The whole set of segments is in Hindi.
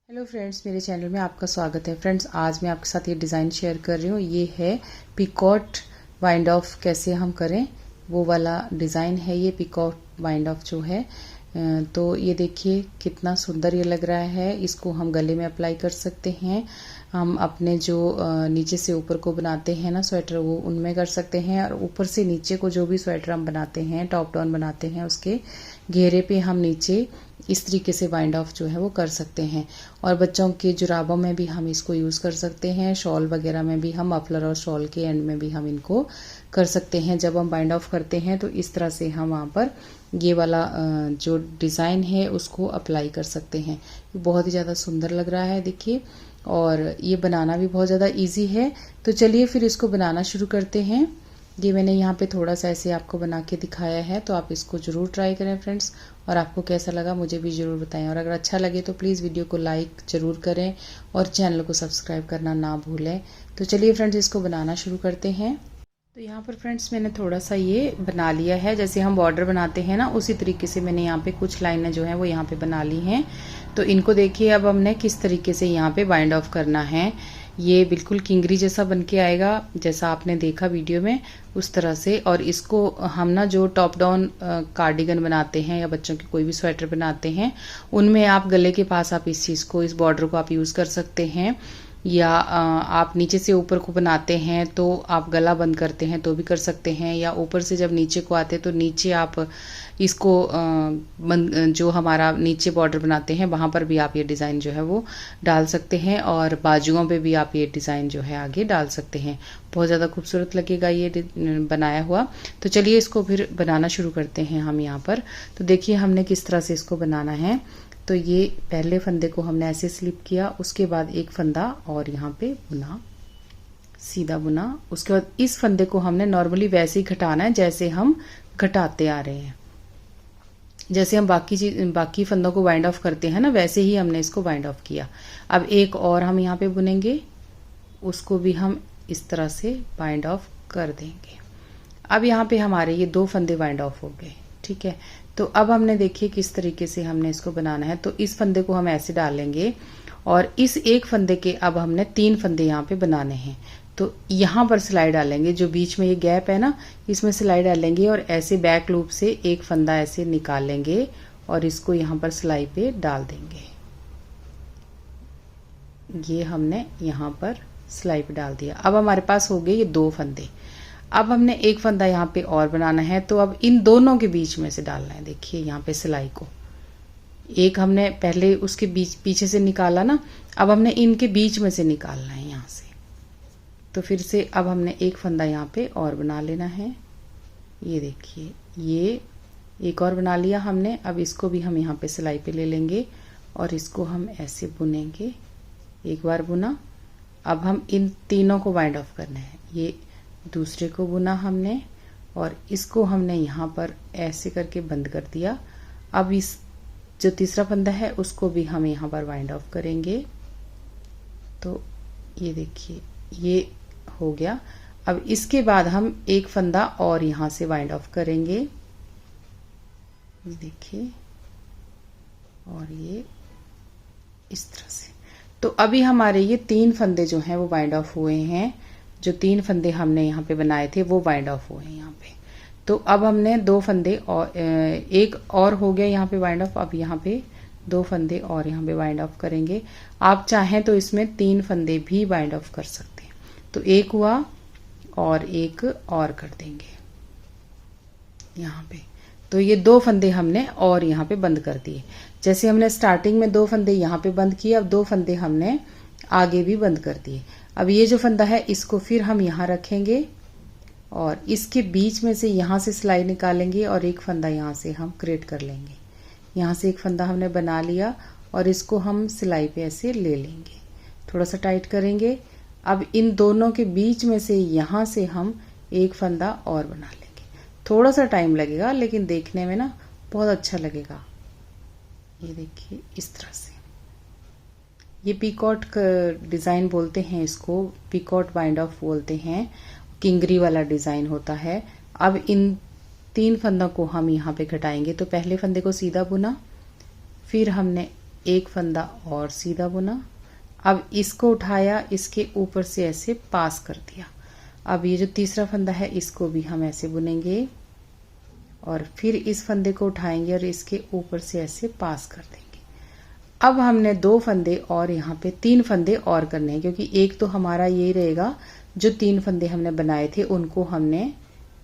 हेलो फ्रेंड्स, मेरे चैनल में आपका स्वागत है। फ्रेंड्स, आज मैं आपके साथ ये डिज़ाइन शेयर कर रही हूँ। ये है पिकॉट वाइंड ऑफ कैसे हम करें वो वाला डिज़ाइन है। ये पिकॉट वाइंड ऑफ जो है तो ये देखिए कितना सुंदर ये लग रहा है। इसको हम गले में अप्लाई कर सकते हैं। हम अपने जो नीचे से ऊपर को बनाते हैं ना स्वेटर, वो उनमें कर सकते हैं। और ऊपर से नीचे को जो भी स्वेटर हम बनाते हैं, टॉप डाउन बनाते हैं, उसके घेरे पे हम नीचे इस तरीके से वाइंड ऑफ जो है वो कर सकते हैं। और बच्चों के जुराबों में भी हम इसको यूज़ कर सकते हैं। शॉल वगैरह में भी हम मफलर और शॉल के एंड में भी हम इनको कर सकते हैं। जब हम वाइंड ऑफ करते हैं तो इस तरह से हम वहाँ पर ये वाला जो डिज़ाइन है उसको अप्लाई कर सकते हैं। बहुत ही ज़्यादा सुंदर लग रहा है, देखिए। और ये बनाना भी बहुत ज़्यादा ईजी है। तो चलिए फिर इसको बनाना शुरू करते हैं। ये मैंने यहाँ पे थोड़ा सा ऐसे आपको बना के दिखाया है, तो आप इसको ज़रूर ट्राई करें फ्रेंड्स। और आपको कैसा लगा मुझे भी ज़रूर बताएं। और अगर अच्छा लगे तो प्लीज़ वीडियो को लाइक ज़रूर करें और चैनल को सब्सक्राइब करना ना भूलें। तो चलिए फ्रेंड्स, इसको बनाना शुरू करते हैं। तो यहाँ पर फ्रेंड्स मैंने थोड़ा सा ये बना लिया है, जैसे हम बॉर्डर बनाते हैं ना, उसी तरीके से मैंने यहाँ पे कुछ लाइनें जो हैं वो यहाँ पे बना ली हैं। तो इनको देखिए अब हमने किस तरीके से यहाँ पे बाइंड ऑफ करना है। ये बिल्कुल किंगरी जैसा बन के आएगा, जैसा आपने देखा वीडियो में उस तरह से। और इसको हम ना जो टॉप डाउन कार्डिगन बनाते हैं या बच्चों के कोई भी स्वेटर बनाते हैं, उनमें आप गले के पास आप इस चीज़ को, इस बॉर्डर को आप यूज़ कर सकते हैं। या आप नीचे से ऊपर को बनाते हैं तो आप गला बंद करते हैं तो भी कर सकते हैं। या ऊपर से जब नीचे को आते हैं तो नीचे आप इसको जो हमारा नीचे बॉर्डर बनाते हैं वहाँ पर भी आप ये डिज़ाइन जो है वो डाल सकते हैं। और बाजुओं पे भी आप ये डिज़ाइन जो है आगे डाल सकते हैं। बहुत ज़्यादा खूबसूरत लगेगा ये बनाया हुआ। तो चलिए इसको फिर बनाना शुरू करते हैं हम यहाँ पर। तो देखिए हमने किस तरह से इसको बनाना है। तो ये पहले फंदे को हमने ऐसे स्लिप किया, उसके बाद एक फंदा और यहाँ पे बुना, सीधा बुना। उसके बाद इस फंदे को हमने नॉर्मली वैसे ही घटाना है जैसे हम घटाते आ रहे हैं। जैसे हम बाकी फंदों को वाइंड ऑफ करते हैं ना, वैसे ही हमने इसको वाइंड ऑफ किया। अब एक और हम यहाँ पे बुनेंगे, उसको भी हम इस तरह से वाइंड ऑफ कर देंगे। अब यहाँ पे हमारे ये दो फंदे वाइंड ऑफ हो गए, ठीक है। तो अब हमने देखिए किस तरीके से हमने इसको बनाना है। तो इस फंदे को हम ऐसे डालेंगे और इस एक फंदे के अब हमने 3 फंदे यहाँ पे बनाने हैं। तो यहाँ पर सिलाई डालेंगे, जो बीच में ये गैप है ना, इसमें सिलाई डालेंगे और ऐसे बैक लूप से एक फंदा ऐसे निकालेंगे और इसको यहाँ पर सिलाई पे डाल देंगे। ये हमने यहाँ पर सिलाई पे डाल दिया। अब हमारे पास हो गए ये 2 फंदे। अब हमने एक फंदा यहाँ पे और बनाना है, तो अब इन दोनों के बीच में से डालना है। देखिए यहाँ पे सिलाई को एक हमने पहले उसके बीच पीछे से निकाला ना, अब हमने इनके बीच में से निकालना है यहाँ से। तो फिर से अब हमने एक फंदा यहाँ पे और बना लेना है। ये देखिए ये एक और बना लिया हमने। अब इसको भी हम यहाँ पे सिलाई पे ले लेंगे और इसको हम ऐसे बुनेंगे। एक बार बुना, अब हम इन तीनों को वाइंड ऑफ करना है। ये दूसरे को बुना हमने और इसको हमने यहाँ पर ऐसे करके बंद कर दिया। अब इस जो तीसरा फंदा है उसको भी हम यहाँ पर वाइंड ऑफ करेंगे। तो ये देखिए ये हो गया। अब इसके बाद हम एक फंदा और यहाँ से वाइंड ऑफ करेंगे, ये देखिए, और ये इस तरह से। तो अभी हमारे ये 3 फंदे जो हैं वो वाइंड ऑफ हुए हैं। जो 3 फंदे हमने यहाँ पे बनाए थे वो वाइंड ऑफ हुए हैं यहाँ पे। तो अब हमने 2 फंदे और एक और हो गया यहाँ पे वाइंड ऑफ। अब यहाँ पे 2 फंदे और यहाँ पे वाइंड ऑफ करेंगे। आप चाहें तो इसमें 3 फंदे भी वाइंड ऑफ कर सकते हैं। तो एक हुआ और एक और कर देंगे यहाँ पे। तो ये 2 फंदे हमने और यहाँ पे बंद कर दिए। जैसे हमने स्टार्टिंग में 2 फंदे यहाँ पे बंद किए, अब 2 फंदे हमने आगे भी बंद कर दिए। अब ये जो फंदा है इसको फिर हम यहाँ रखेंगे और इसके बीच में से यहाँ से सिलाई निकालेंगे और एक फंदा यहाँ से हम क्रिएट कर लेंगे। यहाँ से एक फंदा हमने बना लिया और इसको हम सिलाई पे ऐसे ले लेंगे, थोड़ा सा टाइट करेंगे। अब इन दोनों के बीच में से यहाँ से हम एक फंदा और बना लेंगे। थोड़ा सा टाइम लगेगा लेकिन देखने में ना बहुत अच्छा लगेगा। ये देखिए इस तरह से। ये पीकॉट डिज़ाइन बोलते हैं इसको, पीकॉट वाइंड ऑफ बोलते हैं। किंगरी वाला डिज़ाइन होता है। अब इन 3 फंदों को हम यहाँ पे घटाएंगे। तो पहले फंदे को सीधा बुना, फिर हमने एक फंदा और सीधा बुना। अब इसको उठाया, इसके ऊपर से ऐसे पास कर दिया। अब ये जो तीसरा फंदा है इसको भी हम ऐसे बुनेंगे और फिर इस फंदे को उठाएंगे और इसके ऊपर से ऐसे पास कर देंगे। अब हमने 2 फंदे और यहाँ पे 3 फंदे और करने हैं, क्योंकि एक तो हमारा ये रहेगा, जो 3 फंदे हमने बनाए थे उनको हमने,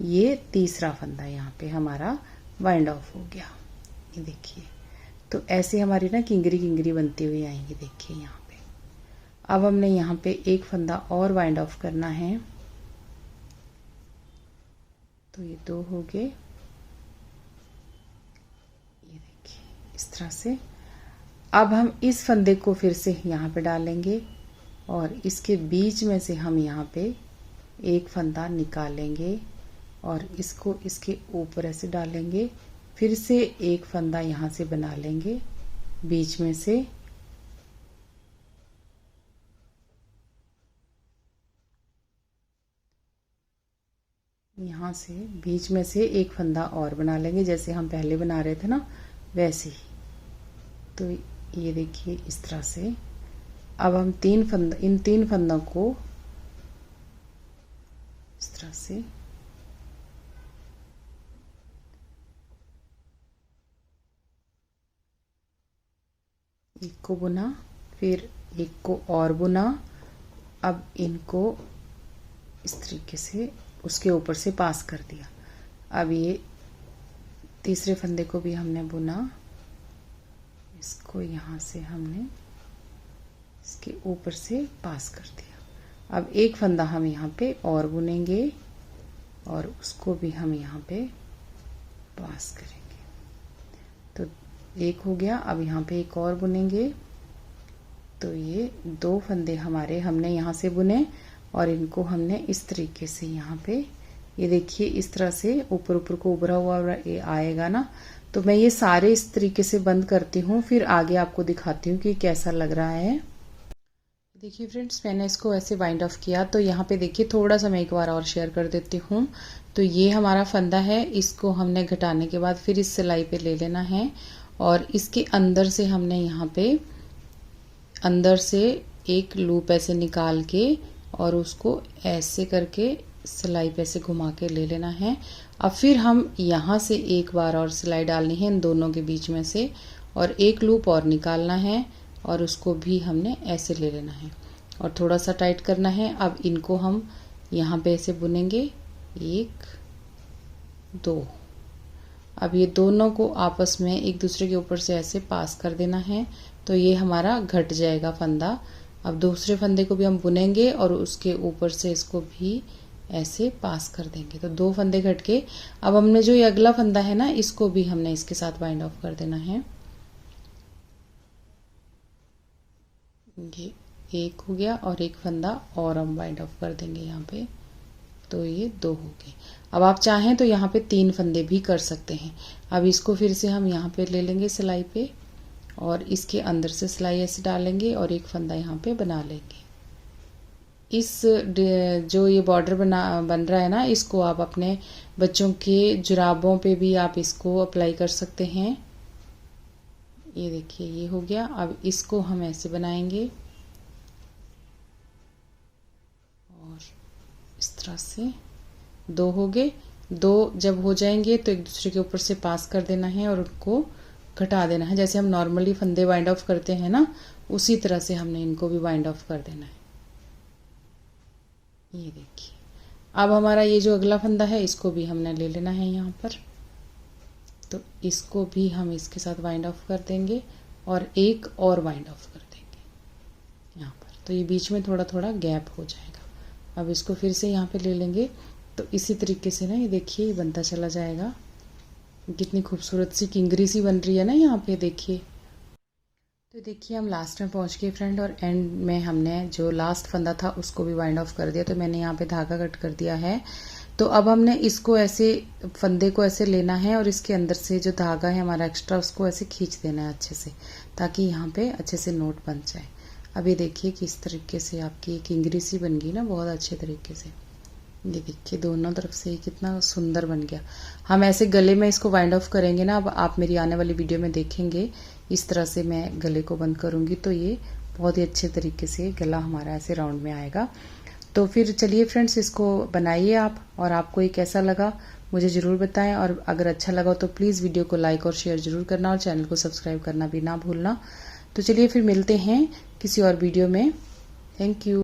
ये तीसरा फंदा यहाँ पे हमारा वाइंड ऑफ हो गया। ये देखिए, तो ऐसे हमारी ना किंगरी किंगरी बनती हुई आएंगी। देखिए यहाँ पे अब हमने यहाँ पे एक फंदा और वाइंड ऑफ करना है। तो ये 2 हो गए। ये देखिए इस तरह से। अब हम इस फंदे को फिर से यहाँ पे डालेंगे और इसके बीच में से हम यहाँ पे एक फंदा निकालेंगे और इसको इसके ऊपर ऐसे डालेंगे। फिर से एक फंदा यहाँ से बना लेंगे बीच में से। यहाँ से बीच में से एक फंदा और बना लेंगे, जैसे हम पहले बना रहे थे ना वैसे ही। तो ये देखिए इस तरह से। अब हम इन 3 फंदों को इस तरह से एक को बुना, फिर एक को और बुना। अब इनको इस तरीके से उसके ऊपर से पास कर दिया। अब ये तीसरे फंदे को भी हमने बुना, इसको यहाँ से हमने इसके ऊपर से पास कर दिया। अब एक फंदा हम यहाँ पे और बुनेंगे और उसको भी हम यहाँ पे पास करेंगे। तो एक हो गया। अब यहाँ पे एक और बुनेंगे। तो ये 2 फंदे हमारे हमने यहाँ से बुने और इनको हमने इस तरीके से यहाँ पे, ये देखिए इस तरह से ऊपर ऊपर को उभरा हुआ आएगा ना। तो मैं ये सारे इस तरीके से बंद करती हूँ, फिर आगे आपको दिखाती हूँ कि कैसा लग रहा है। देखिए फ्रेंड्स, मैंने इसको ऐसे वाइंड ऑफ किया। तो यहाँ पे देखिए थोड़ा सा मैं एक बार और शेयर कर देती हूँ। तो ये हमारा फंदा है, इसको हमने घटाने के बाद फिर इस सिलाई पे ले लेना है और इसके अंदर से हमने यहाँ पे अंदर से एक लूप ऐसे निकाल के और उसको ऐसे करके सिलाई पे से घुमा के ले लेना है। अब फिर हम यहाँ से एक बार और सिलाई डालनी है इन दोनों के बीच में से और एक लूप और निकालना है और उसको भी हमने ऐसे ले लेना है और थोड़ा सा टाइट करना है। अब इनको हम यहाँ पे ऐसे बुनेंगे, 1 2। अब ये दोनों को आपस में एक दूसरे के ऊपर से ऐसे पास कर देना है। तो ये हमारा घट जाएगा फंदा। अब दूसरे फंदे को भी हम बुनेंगे और उसके ऊपर से इसको भी ऐसे पास कर देंगे। तो 2 फंदे घट के अब हमने जो ये अगला फंदा है ना, इसको भी हमने इसके साथ वाइंड ऑफ कर देना है। ये एक हो गया और एक फंदा और हम वाइंड ऑफ कर देंगे यहाँ पे। तो ये 2 हो गए। अब आप चाहें तो यहाँ पे 3 फंदे भी कर सकते हैं। अब इसको फिर से हम यहाँ पे ले लेंगे सिलाई पे और इसके अंदर से सिलाई ऐसे डालेंगे और एक फंदा यहाँ पे बना लेंगे। इस जो ये बॉर्डर बन रहा है ना, इसको आप अपने बच्चों के जुराबों पे भी आप इसको अप्लाई कर सकते हैं। ये देखिए ये हो गया। अब इसको हम ऐसे बनाएंगे और इस तरह से 2 हो गए। 2 जब हो जाएंगे तो एक दूसरे के ऊपर से पास कर देना है और उनको घटा देना है। जैसे हम नॉर्मली फंदे वाइंड ऑफ करते हैं ना, उसी तरह से हमने इनको भी वाइंड ऑफ कर देना है। ये देखिए अब हमारा ये जो अगला फंदा है इसको भी हमने ले लेना है यहाँ पर। तो इसको भी हम इसके साथ वाइंड ऑफ कर देंगे और एक और वाइंड ऑफ कर देंगे यहाँ पर। तो ये बीच में थोड़ा थोड़ा गैप हो जाएगा। अब इसको फिर से यहाँ पे ले लेंगे। तो इसी तरीके से ना ये देखिए ये बनता चला जाएगा। कितनी खूबसूरत सी किंगरी सी बन रही है ना यहाँ पे, देखिए। तो देखिए हम लास्ट में पहुँच गए फ्रेंड और एंड में हमने जो लास्ट फंदा था उसको भी वाइंड ऑफ कर दिया। तो मैंने यहाँ पे धागा कट कर दिया है। तो अब हमने इसको ऐसे फंदे को ऐसे लेना है और इसके अंदर से जो धागा है हमारा एक्स्ट्रा उसको ऐसे खींच देना है अच्छे से, ताकि यहाँ पे अच्छे से नोट बन जाए। अब ये देखिए किस तरीके से आपकी किंगरी सी बन गई ना, बहुत अच्छे तरीके से। ये देखिए दोनों तरफ से कितना सुंदर बन गया। हम ऐसे गले में इसको वाइंड ऑफ करेंगे ना, अब आप मेरी आने वाली वीडियो में देखेंगे इस तरह से मैं गले को बंद करूँगी तो ये बहुत ही अच्छे तरीके से गला हमारा ऐसे राउंड में आएगा। तो फिर चलिए फ्रेंड्स, इसको बनाइए आप, और आपको ये कैसा लगा मुझे ज़रूर बताएं, और अगर अच्छा लगा तो प्लीज़ वीडियो को लाइक और शेयर ज़रूर करना और चैनल को सब्सक्राइब करना भी ना भूलना। तो चलिए फिर मिलते हैं किसी और वीडियो में। Thank you.